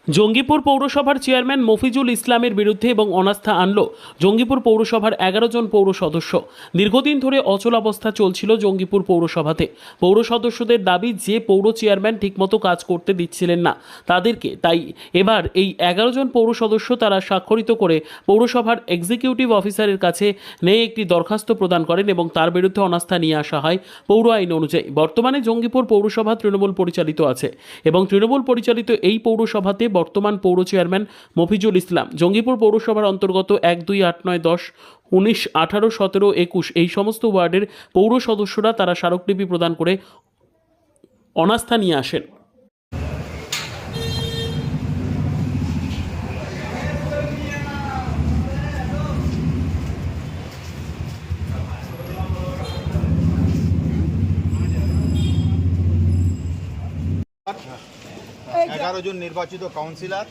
জঙ্গিপুর পৌরসভার চেয়ারম্যান মফিজুল ইসলামের বিরুদ্ধে এবং অনাস্থা আনল জঙ্গিপুর পৌরসভার 11 জন পৌর সদস্য। দীর্ঘদিন ধরে অচলাবস্থা চলছিল জঙ্গিপুর পৌরসভাতে। পৌর সদস্যদের দাবি যে পৌর চেয়ারম্যান ঠিকমতো কাজ করতে দিচ্ছিলেন না তাদেরকে, তাই এবার এই 11 জন পৌর সদস্য তারা স্বাক্ষরিত করে পৌরসভার এক্সিকিউটিভ অফিসারের কাছে নিয়ে একটি দরখাস্ত প্রদান করেন এবং তার বিরুদ্ধে অনাস্থা নিয়ে আসা হয় পৌর আইন অনুযায়ী। বর্তমানে জঙ্গিপুর পৌরসভা তৃণমূল পরিচালিত আছে এবং তৃণমূল পরিচালিত এই পৌরসভাতে বর্তমান পৌর চেয়ারম্যান মফিজুল ইসলাম। জঙ্গিপুর পৌরসভার অন্তর্গত 1, 2, 8, 9, 10, 19, 18, 17, 21 এই সমস্ত ওয়ার্ডের পৌর সদস্যরা তারা স্মারকলিপি প্রদান করে অনাস্থা নিয়ে আসেন। এগারো জন নির্বাচিত কাউন্সিলর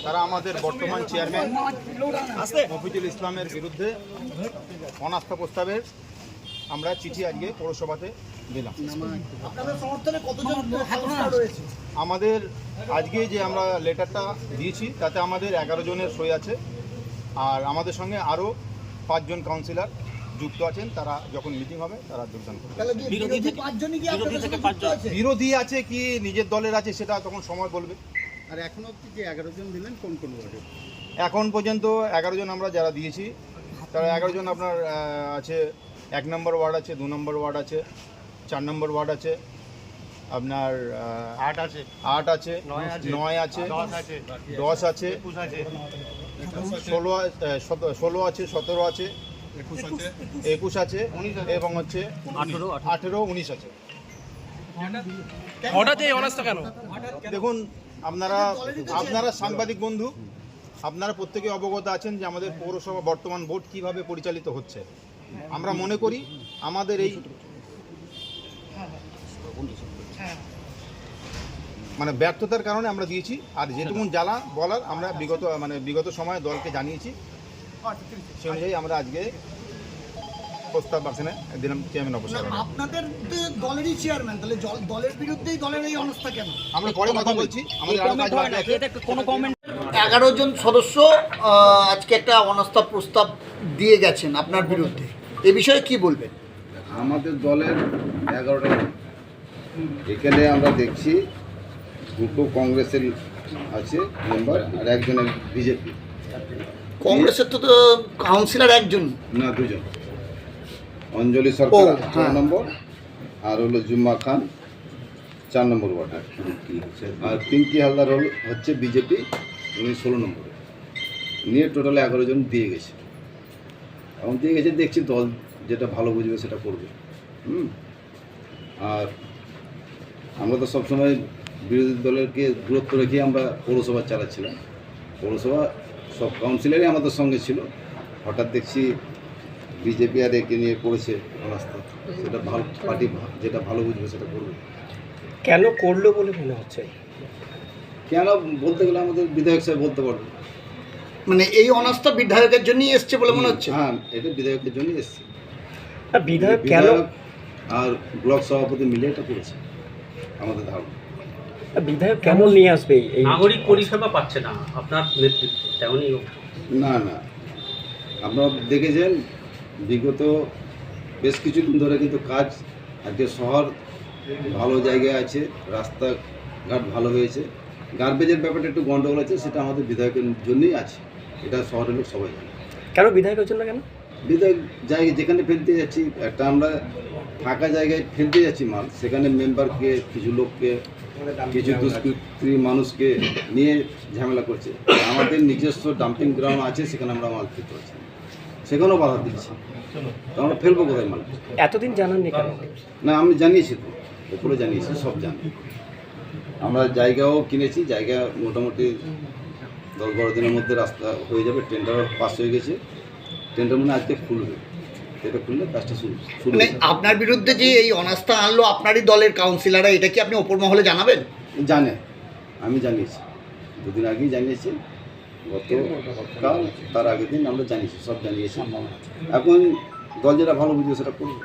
তারা আমাদের বর্তমান চেয়ারম্যান মফিজুল ইসলামের বিরুদ্ধে অনাস্থা প্রস্তাবের আমরা চিঠি আজকে পৌরসভাতে দিলাম। আমাদের আজকে যে আমরা লেটারটা দিয়েছি তাতে আমাদের 11 জনের সই আছে, আর আমাদের সঙ্গে আরও 5 জন কাউন্সিলর যুক্ত আছেন। তারা যখন মিটিং হবে তারা যোগদান করবে। বিরোধী আছে কি নিজের দলের আছে সেটা তখন সময় বলবে। আর এখন অবধি যে 11 জন দিলেন কোন কোন ওয়ার্ডে? এখন পর্যন্ত 11 জন আমরা যারা দিয়েছি তারা 11 জন আপনার আছে 1 নম্বর ওয়ার্ড আছে, 2 নম্বর ওয়ার্ড আছে, 4 নম্বর ওয়ার্ড আছে, আপনার 8 আছে, 9 আছে, 10 আছে, 16 আছে, 17 আছে, 21 আছে এবং হচ্ছে 18, 19 আছে। হঠাৎ এই অনাস্থা কেন? দেখুন, আপনারা সাংবাদিক বন্ধু, আপনারা প্রত্যেকে অবগত আছেন যে আমাদের পৌরসভা বর্তমান বোর্ড কিভাবে পরিচালিত হচ্ছে। আমরা মনে করি আমাদের এই মানে ব্যর্থতার কারণে আমরা দিয়েছি, আর যেটুকুন জ্বালা বলার আমরা বিগত সময়ে দলকে জানিয়েছি, সে অনুযায়ী আমরা আজকে প্রস্তাব বাক্সে দিলাম চেয়ারম্যান অবসর। আপনাদের দলেরই চেয়ারম্যান, তাহলে দলের বিরুদ্ধেই দলের এই অবস্থা কেন? আমরা পরে কথা বলছি, আমাদের আরো কাজ বাকি আছে। 11 জন সদস্য আজকে একটা অনাস্থা প্রস্তাব দিয়ে গেছেন আপনার বিরুদ্ধে, এ বিষয়ে কি বলবেন? আমাদের দলের 11টা এখানে আমরা দেখছি দুটো কংগ্রেসের আছে মেম্বার আর একজন বিজেপি। কংগ্রেসের তো কাউন্সিলর একজন না, দুজন। অঞ্জলি সরকার 4 নম্বর আর হলো জুম্মা খান 4 নম্বর ওয়ার্ড, আর পিঙ্কি হালদার হচ্ছে বিজেপি, উনি 16 নম্বরে। নিয়ে টোটাল 11 জন দিয়ে গেছে। এখন দিয়ে গেছে, দেখছি দল যেটা ভালো বুঝবে সেটা করবে। আর আমরা তো সবসময় বিরোধী দলেরকে দূরত্ব রেখে আমরা পৌরসভা চালাচ্ছিলাম। পৌরসভা সব কাউন্সিলরই আমাদের সঙ্গে ছিল। হঠাৎ দেখছি বিজেপি আর একে নিয়ে করেছে রাস্তা, সেটা ভালো পার্টি যেটা ভালো বুঝবে সেটা করবে। কেন করলো বলে মনে হচ্ছে? কেন বলতে গেলে আমাদের বিধায়ক সাহেব বলতে পারবে। মানে এই অনাস্থা বিধায়কের জন্যই এসছে বলে মনে হচ্ছে? হ্যাঁ, এটা বিধায়কের জন্যই এসছে। বিধায়ক কেন আর ব্লক সভাপতি মিলে এটা করেছে আমাদের ধারণা। বিধায়ক কেমন নিয়ে আসবে এই নাগরিক পরিষেবা পাচ্ছে না আপনার নেতৃত্বে? তেমনই না, আপনারা দেখেছেন বিগত বেশ কিছুদিন ধরে কিন্তু কাজ, আজকে শহর ভালো জায়গায় আছে, রাস্তাঘাট ভালো হয়েছে। গার্বেজের ব্যাপারটা একটু গন্ডগোল আছে, সেটা আমাদের বিধায়কের জন্যই আছে। এটা শহরের লোক সবাই জানে। কেন বিধায়কের জন্য? কেন বিধায়ক জায়গায় যেখানে ফেলতে যাচ্ছি, একটা আমরা ফাঁকা জায়গায় ফেলতে যাচ্ছি মাল, সেখানে মেম্বারকে, কিছু লোককে, কিছু দুষ্কৃতী মানুষকে নিয়ে ঝামেলা করছে। আমাদের নিজস্ব ডাম্পিং গ্রাউন্ড আছে, সেখানে আমরা মাল ফেলতে পারছি, সেখানেও বাধা দিচ্ছি। তো আমরা ফেলবো কোথায় মাল? এতদিন জানাননি কেন? না, আমি জানিয়েছি তো, ওপরে জানিয়েছি, সব জানি। আমরা জায়গাও কিনেছি, জায়গা মোটামুটি 10-12 দিনের মধ্যে রাস্তা হয়ে যাবে। টেন্ডার পাস হয়ে গেছে, টেন্ডার মানে আজকে খুলবে। এটা খুললে কাজটা শুরু। মানে আপনার বিরুদ্ধে যে এই অনাস্থা আনলো আপনারই দলের কাউন্সিলররা, এটা কি আপনি ওপর মহলে জানাবেন? জানে, আমি জানিয়েছি, 2 দিন আগেই জানিয়েছি, গতকাল তার আগের দিন আমরা জানিয়েছি, সব জানিয়েছি। এখন দল যেটা ভালো বুঝবে সেটা করবে।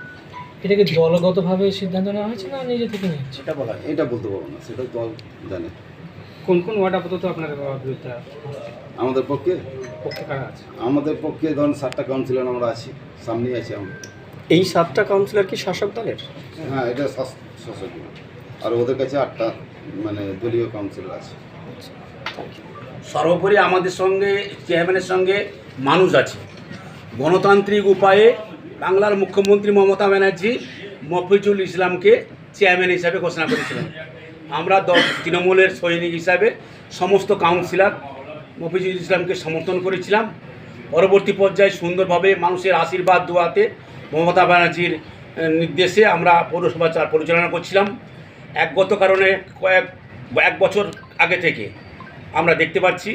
এটা কি দলগতভাবে সিদ্ধান্ত নেওয়া হয়েছে না নিজে থেকে নিয়েছে? এটা বলতে পারবো না, সেটা দল জানে। কোন কোন ওয়ার্ড আপাতত আপনার বিরুদ্ধে আমাদের পক্ষে পক্ষে কারা আছে? আমাদের পক্ষে ধরুন 7টা কাউন্সিলর আমরা আছি, সামনেই আছি আমরা। এই 7টা কাউন্সিলর কি শাসক দলের? হ্যাঁ, এটা শাসক, আর ওদের কাছে 8টা মানে দলীয় কাউন্সিলর আছে। সর্বোপরি আমাদের সঙ্গে চেয়ারম্যানের সঙ্গে মানুষ আছে। গণতান্ত্রিক উপায়ে বাংলার মুখ্যমন্ত্রী মমতা ব্যানার্জি মফিজুল ইসলামকে চেয়ারম্যান হিসাবে ঘোষণা করেছিলেন। আমরা তৃণমূলের সৈনিক হিসাবে সমস্ত কাউন্সিলর মফিজুল ইসলামকে সমর্থন করেছিলাম। পরবর্তী পর্যায়ে সুন্দরভাবে মানুষের আশীর্বাদ দোয়াতে মমতা ব্যানার্জির নির্দেশে আমরা পৌরসভা পরিচালনা করছিলাম। একগত কারণে এক বছর আগে থেকে আমরা দেখতে পাচ্ছি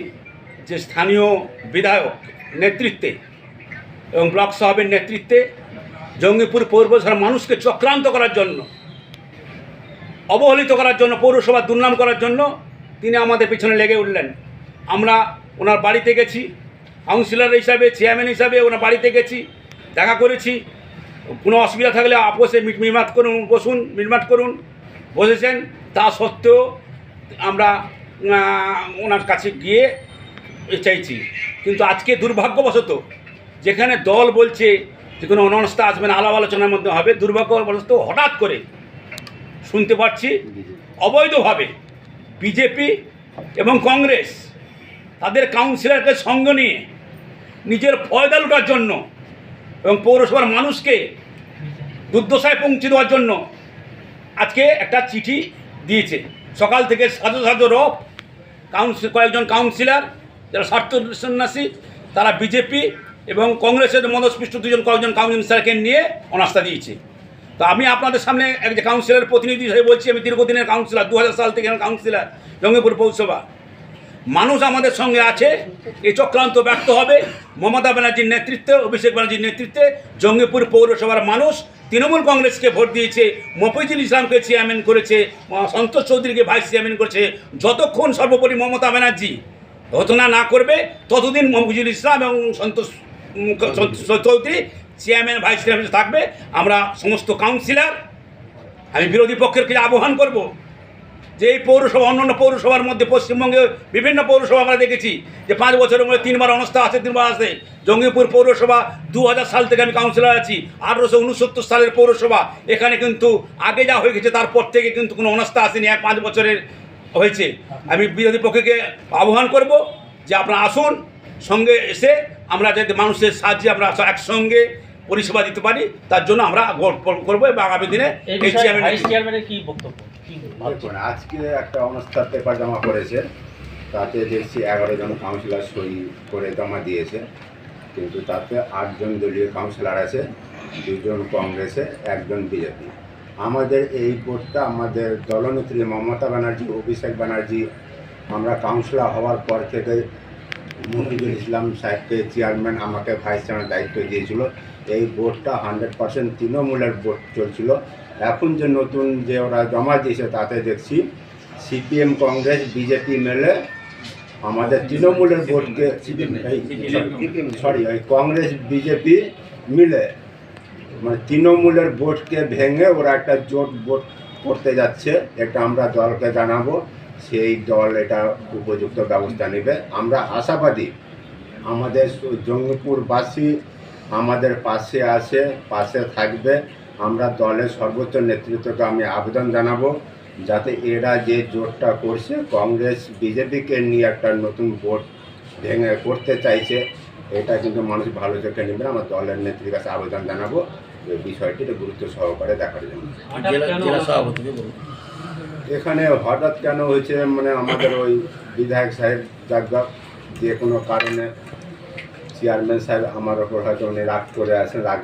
যে স্থানীয় বিধায়ক নেতৃত্বে এবং ব্লক সাহেবের নেতৃত্বে জঙ্গিপুর পৌরসভার মানুষকে চক্রান্ত করার জন্য, অবহেলিত করার জন্য, পৌরসভার দুর্নাম করার জন্য তিনি আমাদের পিছনে লেগে উঠলেন। আমরা ওনার বাড়িতে গেছি, কাউন্সিলর হিসাবে, চেয়ারম্যান হিসাবে ওনার বাড়িতে গেছি, দেখা করেছি। কোনো অসুবিধা থাকলে আপোষে মিটমাট করুন, বসুন, মিটমাট করুন, বসেছেন। তা সত্ত্বেও আমরা ওনার কাছে গিয়ে চাইছি। কিন্তু আজকে দুর্ভাগ্যবশত যেখানে দল বলছে যে কোনো অনাস্থা আসবে না, আলাপ আলোচনার মধ্যে হবে, দুর্ভাগ্যবশত হঠাৎ করে শুনতে পাচ্ছি অবৈধভাবে বিজেপি এবং কংগ্রেস তাদের কাউন্সিলরকে সঙ্গে নিয়ে নিজের ফয়দা লুটার জন্য এবং পৌরসভার মানুষকে দুর্দশায় পৌঁছে দেওয়ার জন্য আজকে একটা চিঠি দিয়েছে। সকাল থেকে সাজো সাজো রব কয়েকজন কাউন্সিলর যারা স্বার্থ সন্ন্যাসী, তারা বিজেপি এবং কংগ্রেসের মদস্পৃষ্ট কয়েকজন কাউন্সিলরকে নিয়ে অনাস্থা দিয়েছে। তো আমি আপনাদের সামনে এক যে কাউন্সিলর প্রতিনিধি হয়ে বলছি, আমি দীর্ঘদিনের কাউন্সিলর, 2000 সাল থেকে কাউন্সিলর জঙ্গিপুর পৌরসভা। মানুষ আমাদের সঙ্গে আছে। এই চক্রান্ত ব্যর্থ হবে মমতা ব্যানার্জির নেতৃত্বে, অভিষেক ব্যানার্জির নেতৃত্বে। জঙ্গিপুর পৌরসভার মানুষ তৃণমূল কংগ্রেসকে ভোট দিয়েছে, মফিজুল ইসলামকে চেয়ারম্যান করেছে, সন্তোষ চৌধুরীকে ভাইস চেয়ারম্যান করেছে। যতক্ষণ সর্বোপরি মমতা ব্যানার্জি ঘোষণা না করবে ততদিন মফিজুল ইসলাম এবং সন্তোষ চৌধুরী চেয়ারম্যান ভাইস চেয়ারম্যান থাকবে। আমরা সমস্ত কাউন্সিলর, আমি বিরোধী পক্ষের কাছে আহ্বান করব যে এই পৌরসভা, অন্যান্য পৌরসভার মধ্যে পশ্চিমবঙ্গে বিভিন্ন পৌরসভা আমরা দেখেছি যে 5 বছরের মধ্যে 3বার অনাস্থা আছে, 3বার আসে। জঙ্গিপুর পৌরসভা 2000 সাল থেকে আমি কাউন্সিলর আছি, 1869 সালের পৌরসভা। এখানে কিন্তু আগে যা হয়ে গেছে তারপর থেকে কিন্তু কোনো অনাস্থা আসেনি, 5 বছরের হয়েছে। আমি বিরোধী পক্ষকে আহ্বান করব যে আপনারা আসুন, সঙ্গে এসে আমরা যাতে মানুষের সাহায্যে আমরা একসঙ্গে পরিষেবা দিতে পারি, তার জন্য আমরা করবো। এবং আগামী দিনে এই চেয়ারম্যানের কি বক্তব্য? দেখুন, আজকে একটা অনাস্থার পেপার জমা করেছে, তাতে দেখছি 11 জন কাউন্সিলর সই করে জমা দিয়েছে। কিন্তু তাতে 8 জন দলীয় কাউন্সিলর আছে, 2 জন কংগ্রেসে, 1 জন বিজেপি। আমাদের এই ভোটটা আমাদের দলনেত্রী মমতা ব্যানার্জি, অভিষেক ব্যানার্জি, আমরা কাউন্সিলর হওয়ার পর থেকে মফিজুল ইসলাম সাহেবকে চেয়ারম্যান, আমাকে ভাইস চেয়ারম্যান দায়িত্ব দিয়েছিল। এই ভোটটা 100% তৃণমূলের ভোট চলছিল। এখন যে নতুন যে ওরা জমা দিয়েছে তাতে দেখছি সিপিএম, কংগ্রেস, বিজেপি মিলে আমাদের তৃণমূলের ভোটকে, ওই কংগ্রেস বিজেপি মিলে মানে তৃণমূলের ভোটকে ভেঙে ওরা একটা জোট ভোট করতে যাচ্ছে। এটা আমরা দলকে জানাবো, সেই দল এটা উপযুক্ত ব্যবস্থা নেবে। আমরা আশাবাদী আমাদের জঙ্গিপুরবাসী আমাদের পাশে আছে, পাশে থাকবে। আমরা দলের সর্বোচ্চ নেতৃত্বকে আমি আবেদন জানাবো যাতে এরা যে জোটটা করছে কংগ্রেস বিজেপিকে নিয়ে একটা নতুন ভোট ভেঙে করতে চাইছে, এটা কিন্তু মানুষ ভালো চোখে নেবে। আমার দলের নেত্রীর কাছে আবেদন জানাবো এই বিষয়টিতে গুরুত্ব সহকারে দেখার জন্য। এখানে হঠাৎ কেন হয়েছে মানে আমাদের ওই বিধায়ক সাহেব জাগা যে কোনো কারণে চেয়ারম্যান সাহেব আমার ওপর হয়তো উনি রাগ করে আছেন, রাগ